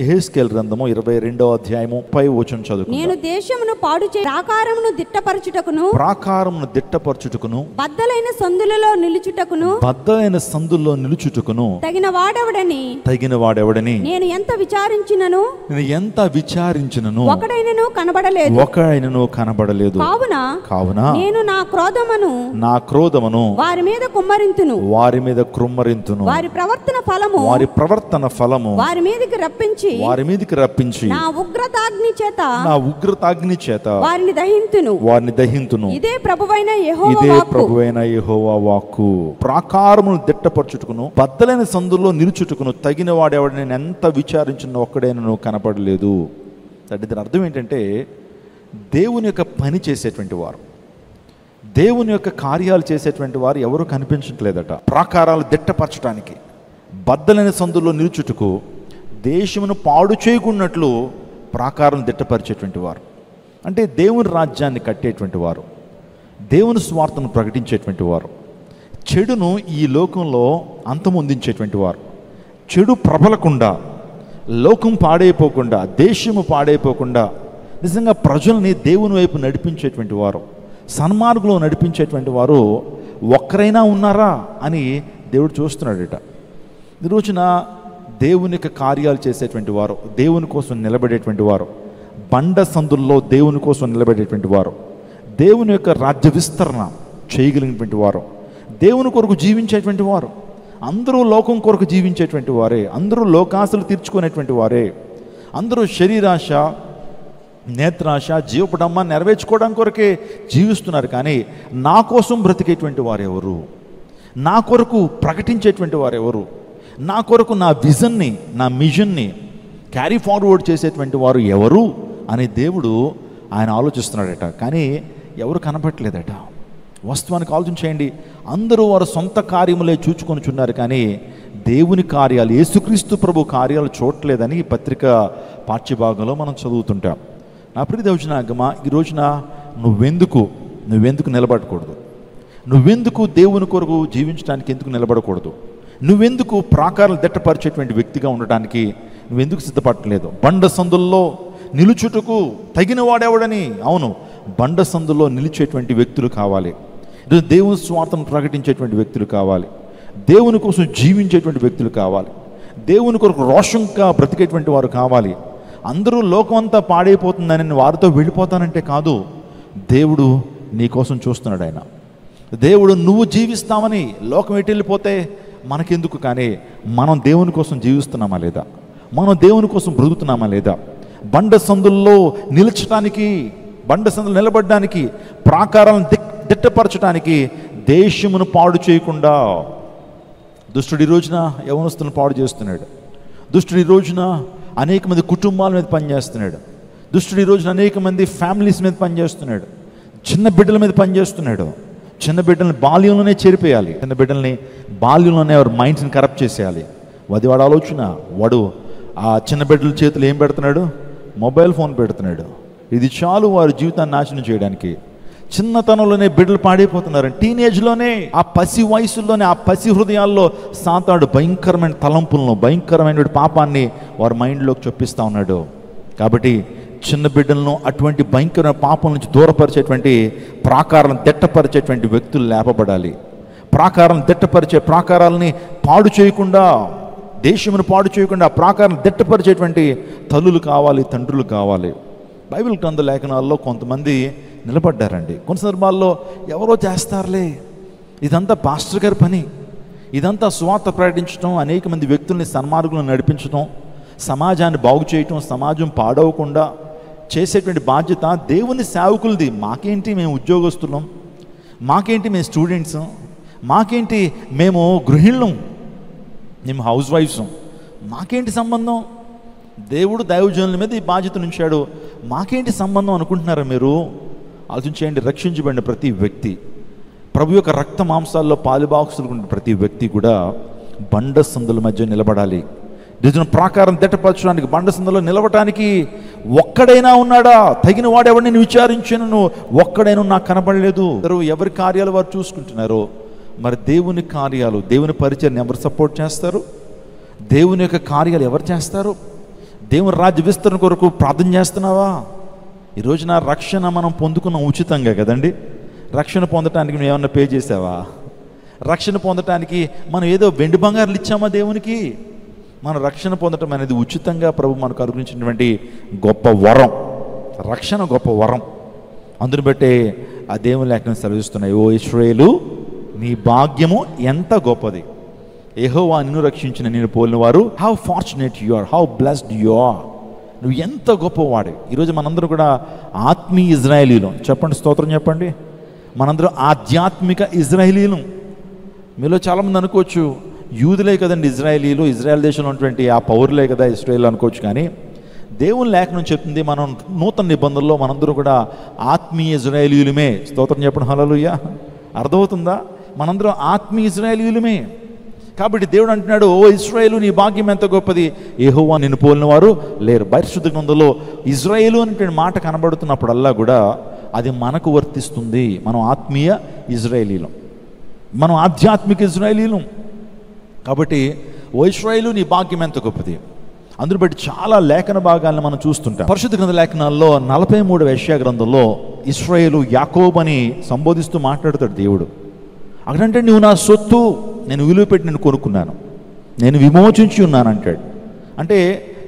యెహెజ్కేలు గ్రంథము 22వ అధ్యాయము 30వ వచనం చదువుకుందాం. నేను దేశమును పాడు చేసి ప్రాకారమును దిట్టపరచుటకును బద్దలైన సందులలో నిలుచుటకును తగిన వాడెవడని నేను ఎంత విచారించినను ఒకడైనను కనబడలేదు. కావున నేను నా క్రోధమును వారి మీద కుమ్మరింతును, వారి ప్రవర్తన ఫలము వారి మీదకి రప్పించి నా ఉగ్రతాగ్ని చేత వారిని దహింతును. ఇదే ప్రభువైన యెహోవా వాక్కు. ప్రాకారమును దిట్టపరచుటకును బద్దలైన సందుల్లో నిలుచుటకును తగిన వాడెవడని నేను ఎంత విచారించిన ఒక్కడైనా కనపడలేదు. దీని అర్థం ఏంటంటే, దేవుని యొక్క పని చేసేటువంటి వారు, దేవుని యొక్క కార్యాలు చేసేటువంటి వారు ఎవరు కనిపించట్లేదట. ప్రాకారాలు దిట్టపరచడానికి, బద్దలైన సందుల్లో నిలుచుటకు, దేశమును పాడు చేయకున్నట్లు ప్రాకారం దిట్టపరిచేటువంటి వారు, అంటే దేవుని రాజ్యాన్ని కట్టేటువంటి వారు, దేవుని స్వార్థను ప్రకటించేటువంటి వారు, చెడును ఈ లోకంలో అంతమొందించేటువంటి వారు, చెడు ప్రబలకుండా, లోకం పాడైపోకుండా, దేశము పాడైపోకుండా నిజంగా ప్రజల్ని దేవుని వైపు నడిపించేటువంటి వారు, సన్మార్గంలో నడిపించేటువంటి వారు ఒక్కరైనా ఉన్నారా అని దేవుడు చూస్తున్నాడట. ఈ రోజున దేవుని యొక్క కార్యాలు చేసేటువంటి వారు, దేవుని కోసం నిలబడేటువంటి వారు, బండ సందుల్లో దేవుని కోసం నిలబడేటువంటి వారు, దేవుని యొక్క రాజ్య విస్తరణ చేయగలిగినటువంటి వారు, దేవుని కొరకు జీవించేటువంటి వారు, అందరూ లోకం కొరకు జీవించేటువంటి వారే, అందరూ లోకాశలు తీర్చుకునేటువంటి వారే, అందరూ శరీరాశ, నేత్రాశ, జీవపడమ్మ నెరవేర్చుకోవడం కొరకే జీవిస్తున్నారు. కానీ నా కోసం బ్రతికేటువంటి వారెవరు, నా కొరకు ప్రకటించేటువంటి వారెవరు, నా కొరకు నా విజన్ని, నా మిషన్ని క్యారీ ఫార్వర్డ్ చేసేటువంటి వారు ఎవరు అని దేవుడు ఆయన ఆలోచిస్తున్నాడట. కానీ ఎవరు కనపట్లేదట. వాస్తవానికి ఆలోచన చేయండి, అందరూ వారు సొంత కార్యములే చూచుకొని చున్నారు, కానీ దేవుని కార్యాలు, యేసుక్రీస్తు ప్రభు కార్యాలు చూడలేదని ఈ పత్రిక పాఠ్యభాగంలో మనం చదువుతుంటాం. నా ప్రియ దైవజనాంగమా, ఈ రోజున నువ్వెందుకు నిలబడకూడదు? నువ్వెందుకు దేవుని కొరకు జీవించడానికి ఎందుకు నిలబడకూడదు? నువ్వెందుకు ప్రాకారాలు దిట్టపరిచేటువంటి వ్యక్తిగా ఉండటానికి నువ్వెందుకు సిద్ధపడలేదు? బండ సందుల్లో నిలుచుటకు తగిన వాడెవడని. అవును, బండ సందుల్లో నిలిచేటువంటి వ్యక్తులు కావాలి, దేవుని స్వార్థను ప్రకటించేటువంటి వ్యక్తులు కావాలి, దేవుని కోసం జీవించేటువంటి వ్యక్తులు కావాలి, దేవుని కొరకు రోషంగా బ్రతికేటువంటి వారు కావాలి. అందరూ లోకం అంతా పాడైపోతుందని వారితో వెళ్ళిపోతానంటే కాదు, దేవుడు నీ కోసం చూస్తున్నాడు. ఆయన దేవుడు నువ్వు జీవిస్తామని లోకం ఎటు వెళ్ళిపోతే మనకెందుకు, కానీ మనం దేవుని కోసం జీవిస్తున్నామా లేదా, మనం దేవుని కోసం బ్రతుకుతున్నామా లేదా? బండ సందుల్లో నిలచడానికి, బండ సందులు నిలబడడానికి, ప్రాకారాలను దిట్టపరచడానికి, దేశమును పాడు చేయకుండా. దుష్టుడు ఈ రోజున యవనస్తులను పాడు చేస్తున్నాడు. దుష్టుడు ఈ రోజున అనేక మంది కుటుంబాల మీద పనిచేస్తున్నాడు. దుష్టుడు ఈ రోజున అనేక మంది ఫ్యామిలీస్ మీద పనిచేస్తున్నాడు. చిన్న బిడ్డల మీద పనిచేస్తున్నాడు. చిన్న బిడ్డల్ని బాల్యంలోనే చేరిపోయాలి, చిన్న బిడ్డల్ని బాల్యంలోనే వారి మైండ్స్ని కరప్ట్ చేసేయాలి. వాడి ఆలోచన, వాడు ఆ చిన్న బిడ్డల చేతులు ఏం పెడుతున్నాడు? మొబైల్ ఫోన్ పెడుతున్నాడు. ఇది చాలు వారి జీవితాన్ని నాశనం చేయడానికి. చిన్నతనంలోనే బిడ్డలు పాడైపోతున్నారు. టీనేజ్లోనే, ఆ పసి వయసుల్లోనే, ఆ పసి హృదయాల్లో సాతాడు భయంకరమైన తలంపులను, భయంకరమైన పాపాన్ని వారి మైండ్లోకి చొప్పిస్తూ ఉన్నాడు. కాబట్టి చిన్న బిడ్డలను అటువంటి భయంకరమైన పాపం నుంచి దూరపరిచేటువంటి, ప్రాకారాలను దిట్టపరిచేటువంటి వ్యక్తులు లేపబడాలి. ప్రాకారాలను దిట్టపరిచే, ప్రాకారాలని పాడు చేయకుండా, దేశమును పాడు చేయకుండా ప్రాకారాలను దిట్టపరిచేటువంటి తల్లులు కావాలి, తండ్రులు కావాలి. బైబిల్ గ్రంథ లేఖనాల్లో కొంతమంది నిలబడ్డారండి. కొన్ని సందర్భాల్లో ఎవరో చేస్తారులే, ఇదంతా పాస్టర్ గారి పని, ఇదంతా సువార్త ప్రకటించడం, అనేక మంది వ్యక్తుల్ని సన్మార్గంలో నడిపించడం, సమాజాన్ని బాగు చేయటం, సమాజం పాడవకుండా చేసేటువంటి బాధ్యత దేవుని సేవకులది. మాకేంటి, మేము ఉద్యోగస్తులం, మాకేంటి, మేము స్టూడెంట్స్, మాకేంటి, మేము గృహిణులం, మేము హౌస్ వైఫ్స్, మాకేంటి సంబంధం? దేవుడు దైవజనుల మీద ఈ బాధ్యత ఉంచాడు, మాకేంటి సంబంధం అనుకుంటున్నారా మీరు? ఆలోచించేయండి. రక్షించబడిన ప్రతి వ్యక్తి, ప్రభు యొక్క రక్త మాంసాల్లో పాలుబాక్సులు ఉన్న ప్రతి వ్యక్తి కూడా బండ సందుల మధ్య నిలబడాలి. నిజం ప్రాకారం దిట్టపరచడానికి, బండ సందులో నిలవటానికి ఒక్కడైనా ఉన్నాడా? తగిన వాడెవడిని నేను విచారించాను, ఒక్కడైనా నాకు కనబడలేదు. ఎవరి కార్యాలు వారు చూసుకుంటున్నారో, మరి దేవుని కార్యాలు, దేవుని పరిచయం ఎవరు సపోర్ట్ చేస్తారు? దేవుని యొక్క కార్యాలు ఎవరు చేస్తారు? దేవుని రాజ్య విస్తరణ కొరకు ప్రార్థన చేస్తున్నావా? ఈ రోజున రక్షణ మనం పొందుకున్న ఉచితంగా కదండి. రక్షణ పొందటానికి నువ్వు ఏమన్నా పే చేసావా? రక్షణ పొందటానికి మనం ఏదో వెండి బంగారులు ఇచ్చామా దేవునికి? మన రక్షణ పొందటం అనేది ఉచితంగా ప్రభు మనకు అనుగ్రహించినటువంటి గొప్ప వరం. రక్షణ గొప్ప వరం. అందుని బట్టే ఆ దేవుని లేఖనం సెలవిస్తున్నాయి, ఓ ఇశ్రాయేలు నీ భాగ్యము ఎంత గొప్పది, యెహోవా నిన్ను రక్షించిన నేను పోలిన వారు, how fortunate you are, how blessed you are. నువ్వు ఎంత గొప్పవాడు. ఈరోజు మనందరం కూడా ఆత్మీయ ఇజ్రాయేలీలు. చెప్పండి, స్తోత్రం చెప్పండి. మనందరం ఆధ్యాత్మిక ఇజ్రాయేలీలు. మీలో చాలామంది అనుకోవచ్చు, యూదులే కదండి ఇజ్రాయేలీలు, ఇజ్రాయెల్ దేశంలో ఉన్నటువంటి ఆ పౌరులే కదా ఇశ్రాయేలు అనుకోవచ్చు. కానీ దేవుని లేఖనం చెప్తుంది, మనం నూతన నిబంధనలో మనందరూ కూడా ఆత్మీయ ఇజ్రాయేలీయులమే. స్తోత్రం చెప్పండి, హల్లెలూయా. అర్థమవుతుందా? మనందరం ఆత్మీయ ఇజ్రాయేలీయులమే. కాబట్టి దేవుడు అంటున్నాడు, ఓ ఇశ్రాయేలు నీ భాగ్యం ఎంత గొప్పది, యెహోవా నిన్ను పోలిన వారు లేరు. పరిశుద్ధ గ్రంథంలో ఇజ్రాయేలు అనేటువంటి మాట కనబడుతున్నప్పుడల్లా కూడా అది మనకు వర్తిస్తుంది. మనం ఆత్మీయ ఇజ్రాయేలీలం, మనం ఆధ్యాత్మిక ఇజ్రాయేలీలం. కాబట్టి ఓ ఇశ్రాయేలు నీ భాగ్యం ఎంత గొప్పది. అందును బట్టి చాలా లేఖన భాగాలను మనం చూస్తుంటాం. పరిశుద్ధ గ్రంథ లేఖనాల్లో 43వ యెషయా గ్రంథంలో ఇశ్రాయేలు యాకోబుని సంబోధిస్తూ మాట్లాడతాడు దేవుడు. అక్కడంటే నువ్వు నా సొత్తు, నేను విలువ పెట్టి నేను కొనుక్కున్నాను, నేను విమోచించి ఉన్నాను అంటాడు. అంటే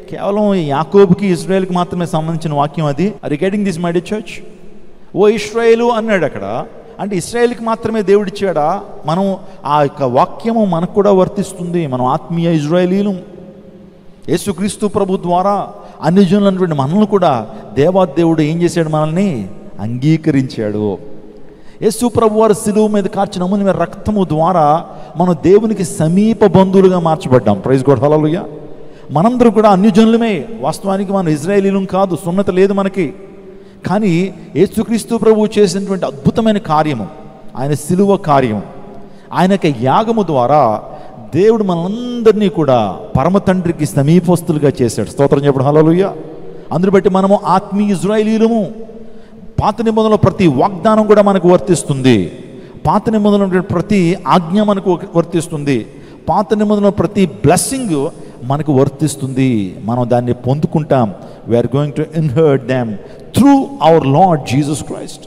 కేవలం యాకోబుకి ఇశ్రాయేలుకి మాత్రమే సంబంధించిన వాక్యం అది. Regarding this my dear church, ఓ ఇశ్రాయేలు అన్నాడు అక్కడ. అంటే ఇశ్రాయేలుకి మాత్రమే దేవుడిచ్చాడా? మనం ఆ యొక్క వాక్యము మనకు కూడా వర్తిస్తుంది. మనం ఆత్మీయ ఇజ్రాయేలీలు. యేసుక్రీస్తు ప్రభు ద్వారా అన్ని జనులు అన్నటువంటి మనల్ని కూడా దేవాదేవుడు ఏం చేశాడు? మనల్ని అంగీకరించాడు. యేసు ప్రభు వారు శిలువ మీద కార్చిన అమూల్యమైన రక్తము ద్వారా మనం దేవునికి సమీప బంధువులుగా మార్చబడ్డాం. ప్రైజ్ గాడ్, హల్లెలూయా. మనందరం కూడా అన్ని జనులమే. వాస్తవానికి మనం ఇజ్రాయేలీలం కాదు, సున్నత లేదు మనకి. కానీ యేసుక్రీస్తు ప్రభువు చేసినటువంటి అద్భుతమైన కార్యము, ఆయన శిలువ కార్యం, ఆయన యొక్క యాగము ద్వారా దేవుడు మనందరినీ కూడా పరమ తండ్రికి సమీపస్తులుగా చేశాడు. స్తోత్రం చెప్పడం, హల్లెలూయా. అందుని బట్టి మనము ఆత్మీయ ఇజ్రాయేలీలము. పాత నిబంధనలో ప్రతి వాగ్దానం కూడా మనకు వర్తిస్తుంది. పాత నిబంధనలో ప్రతి ఆజ్ఞ మనకు వర్తిస్తుంది. పాత నిబంధనలో ప్రతి బ్లెస్సింగ్ మనకు వర్తిస్తుంది. మనం దాన్ని పొందుకుంటాం. We're going to inherit them through our Lord Jesus Christ.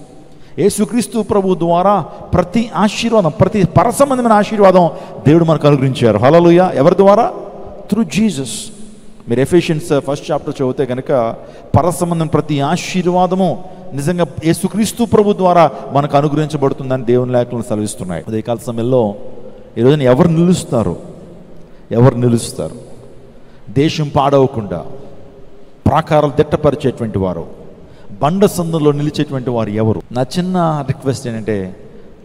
యేసుక్రీస్తు ప్రభు ద్వారా ప్రతి ఆశీర్వాదం, ప్రతి పరసంబంధమైన ఆశీర్వాదం దేవుడు మనకు అనుగ్రహించారు. హల్లెలూయా. ఎవరి ద్వారా? Through Jesus. మీరు ఎఫెషియన్స్ 1st చాప్టర్ చదివితే కనుక పరసంబంధం ప్రతి ఆశీర్వాదము నిజంగా యేసుక్రీస్తు ప్రభు ద్వారా మనకు అనుగ్రహించబడుతుందని దేవుని లేఖలు సెలవిస్తున్నాయి. ఉదయకాల సమయంలో ఈరోజున ఎవరు నిలుస్తారు? ఎవరు నిలుస్తారు? దేశం పాడవకుండా ప్రాకారాలు దిట్టపరిచేటువంటి వారు, బండ సందులో నిలిచేటువంటి వారు ఎవరు? నా చిన్న రిక్వెస్ట్ ఏంటంటే,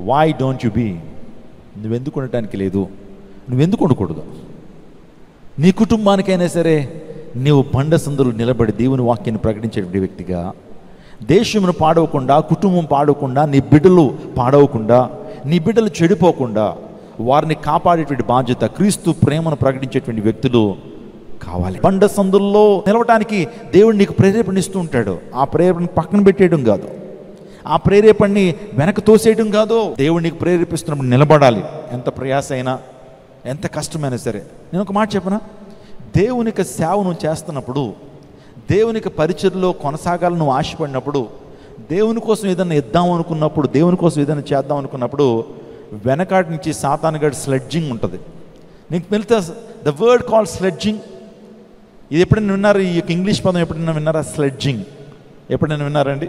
వై డోంట్ యు బీ? నువ్వెందుకు ఉండటానికి లేదు? నువ్వెందుకు ఉండకూడదు? నీ కుటుంబానికైనా సరే నీవు బండ సందులో నిలబడి దేవుని వాక్యాన్ని ప్రకటించేటువంటి వ్యక్తిగా, దేశమును పాడవకుండా, కుటుంబం పాడవకుండా, నీ బిడ్డలు పాడవకుండా, నీ బిడ్డలు చెడిపోకుండా వారిని కాపాడేటువంటి బాధ్యత, క్రీస్తు ప్రేమను ప్రకటించేటువంటి వ్యక్తులు కావాలి. బండ సందుల్లో నిలవటానికి దేవుడు నీకు ప్రేరేపణ ఇస్తూ ఉంటాడు. ఆ ప్రేరేపణ పక్కన పెట్టేయడం కాదు, ఆ ప్రేరేపణని వెనక తోసేయడం కాదు. దేవుడు నీకు ప్రేరేపిస్తున్నప్పుడు నిలబడాలి. ఎంత ప్రయాస అయినా, ఎంత కష్టమైనా సరే. నేను ఒక మాట చెప్పనా? దేవునికి సేవను చేస్తున్నప్పుడు, దేవునికి పరిచర్లో కొనసాగాలని నువ్వు ఆశపడినప్పుడు, దేవుని కోసం ఏదైనా ఇద్దాం అనుకున్నప్పుడు, దేవుని కోసం ఏదైనా చేద్దాం అనుకున్నప్పుడు వెనకాటి నుంచి సాతానుగాడి స్లెడ్జింగ్ ఉంటుంది. నీకు వెళ్తే ద వర్డ్ కాల్ స్లెడ్జింగ్, ఇది ఎప్పుడైనా విన్నారా? ఈ యొక్క ఇంగ్లీష్ పదం ఎప్పుడైనా విన్నారా? స్లెడ్జింగ్ ఎప్పుడైనా విన్నారండి?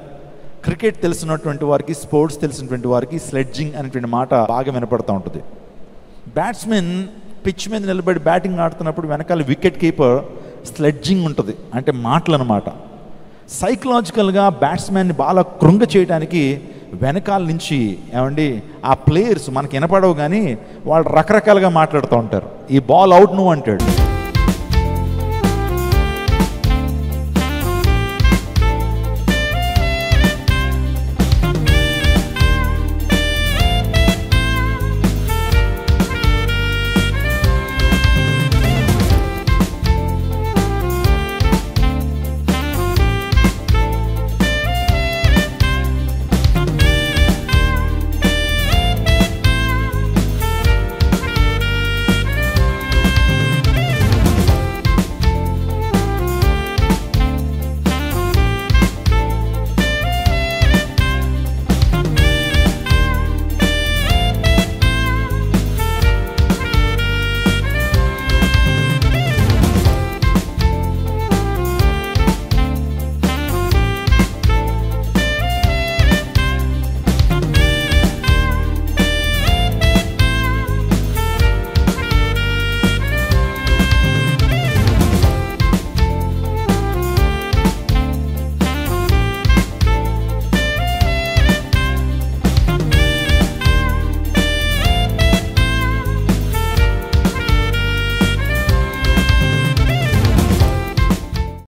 క్రికెట్ తెలిసినటువంటి వారికి, స్పోర్ట్స్ తెలిసినటువంటి వారికి స్లెడ్జింగ్ అనేటువంటి మాట బాగా వినపడుతూ ఉంటుంది. బ్యాట్స్మెన్ పిచ్ మీద నిలబడి బ్యాటింగ్ ఆడుతున్నప్పుడు వెనకాల వికెట్ కీపర్ స్లెడ్జింగ్ ఉంటుంది, అంటే మాటలు అన్నమాట. సైకలాజికల్గా బ్యాట్స్మెన్ని బాగా కృంగ చేయడానికి వెనకాల నుంచి ఏమండి ఆ ప్లేయర్స్ మనకి వినపడవు కానీ వాళ్ళు రకరకాలుగా మాట్లాడుతూ ఉంటారు. ఈ బాల్ అవుట్ నువ్వు అంటాడు,